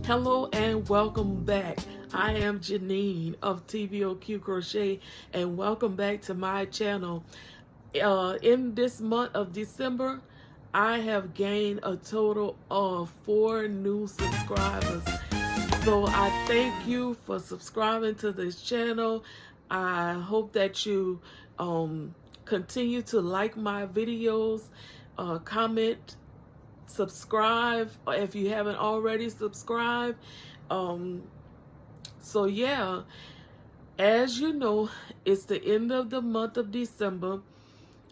Hello and welcome back. I am Janine of TBOQ Crochet and welcome back to my channel. In this month of December, I have gained a total of 4 new subscribers. So I thank you for subscribing to this channel. I hope that you continue to like my videos, comment, subscribe if you haven't already subscribed. So yeah, as you know, it's the end of the month of December,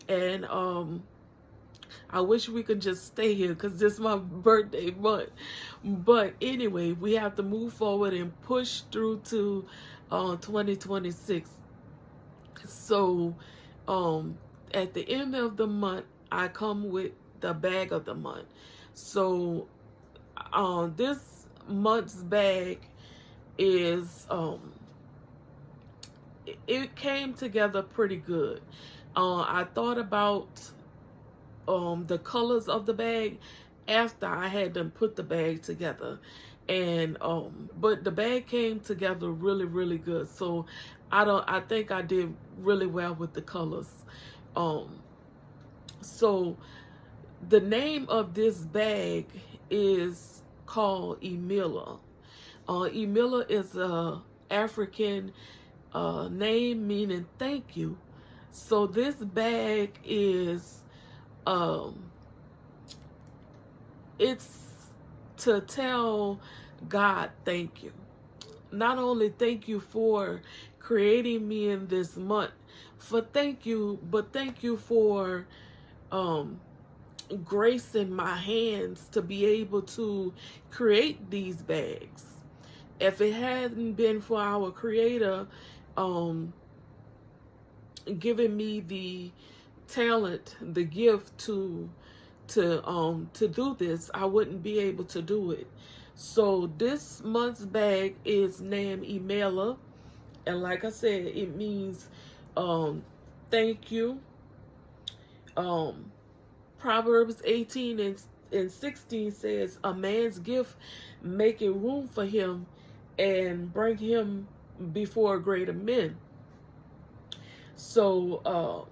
and I wish we could just stay here because this is my birthday month. But anyway, we have to move forward and push through to 2026. So at the end of the month, I come with the bag of the month. So this month's bag is it came together pretty good. I thought about the colors of the bag after I had them put the bag together, and but the bag came together really good. So I think I did really well with the colors. So the name of this bag is called Imela. Imela is a African name meaning thank you. So this bag is it's to tell God thank you. Not only thank you for creating me in this month, but thank you for gracing my hands to be able to create these bags. If it hadn't been for our Creator giving me the talent, the gift to do this, I wouldn't be able to do it. So this month's bag is named Imela, and like I said, it means thank you. Proverbs 18 and 16 says, a man's gift making room for him and bring him before greater men. So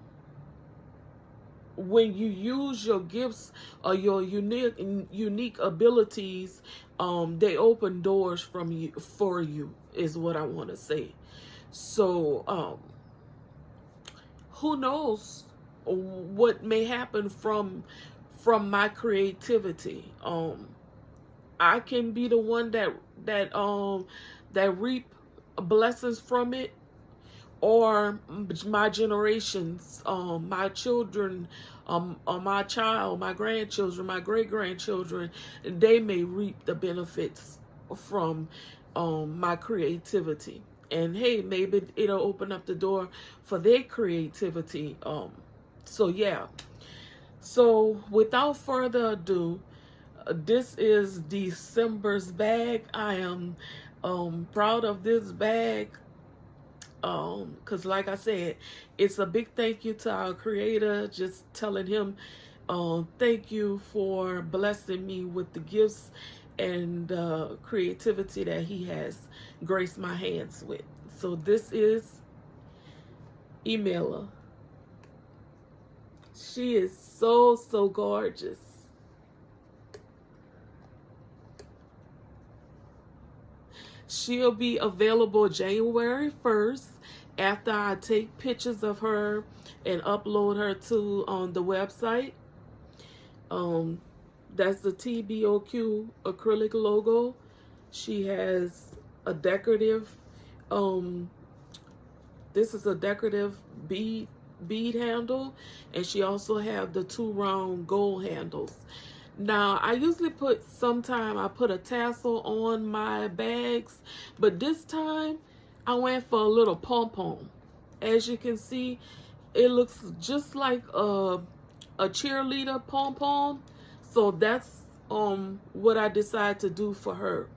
when you use your gifts or your unique abilities, they open doors for you is what I want to say. So who knows what may happen from my creativity. I can be the one that reap blessings from it, or my generations, my children, my grandchildren, my great-grandchildren, they may reap the benefits from my creativity. And hey, maybe it'll open up the door for their creativity. So yeah. So without further ado, this is December's bag. I am proud of this bag. Because like I said, it's a big thank you to our Creator, just telling him thank you for blessing me with the gifts and creativity that he has graced my hands with. So this is Imela. She is so gorgeous. She'll be available January 1st after I take pictures of her and upload her to the website. That's the TBOQ acrylic logo. She has a decorative, this is a decorative bead handle, and she also have the 2 round gold handles. Now, I usually I put a tassel on my bags, but this time I went for a little pom-pom. As you can see, it looks just like a cheerleader pom-pom. So that's what I decided to do for her.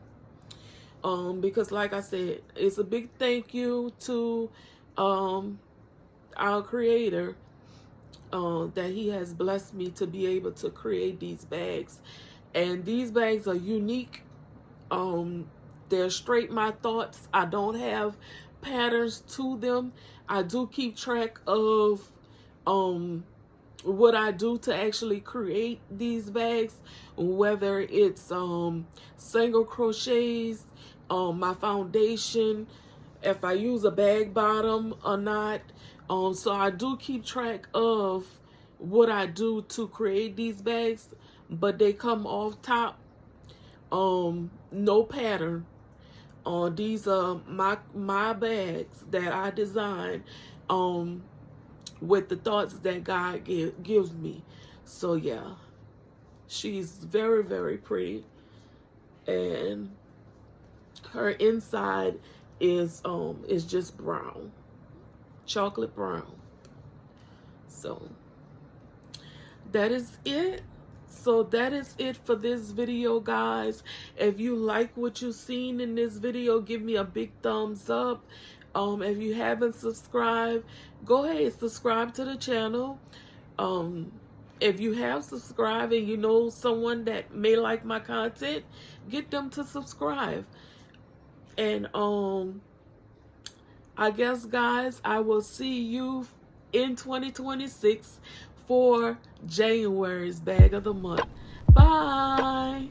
Because like I said, it's a big thank you to our Creator, that he has blessed me to be able to create these bags. And these bags are unique They're straight my thoughts. I don't have patterns to them. I do keep track of what I do to actually create these bags, whether it's single crochets, my foundation, if I use a bag bottom or not. So I do keep track of what I do to create these bags, but they come off top. No pattern. These are my bags that I design with the thoughts that God gives me. So yeah, she's very, very pretty, and her inside is just brown, chocolate brown. So that is it. So that is it for this video, guys. If you like what you've seen in this video, give me a big thumbs up. If you haven't subscribed, go ahead, subscribe to the channel. If you have subscribed and you know someone that may like my content, get them to subscribe. And I guess, guys, I will see you in 2026 for January's bag of the month. Bye.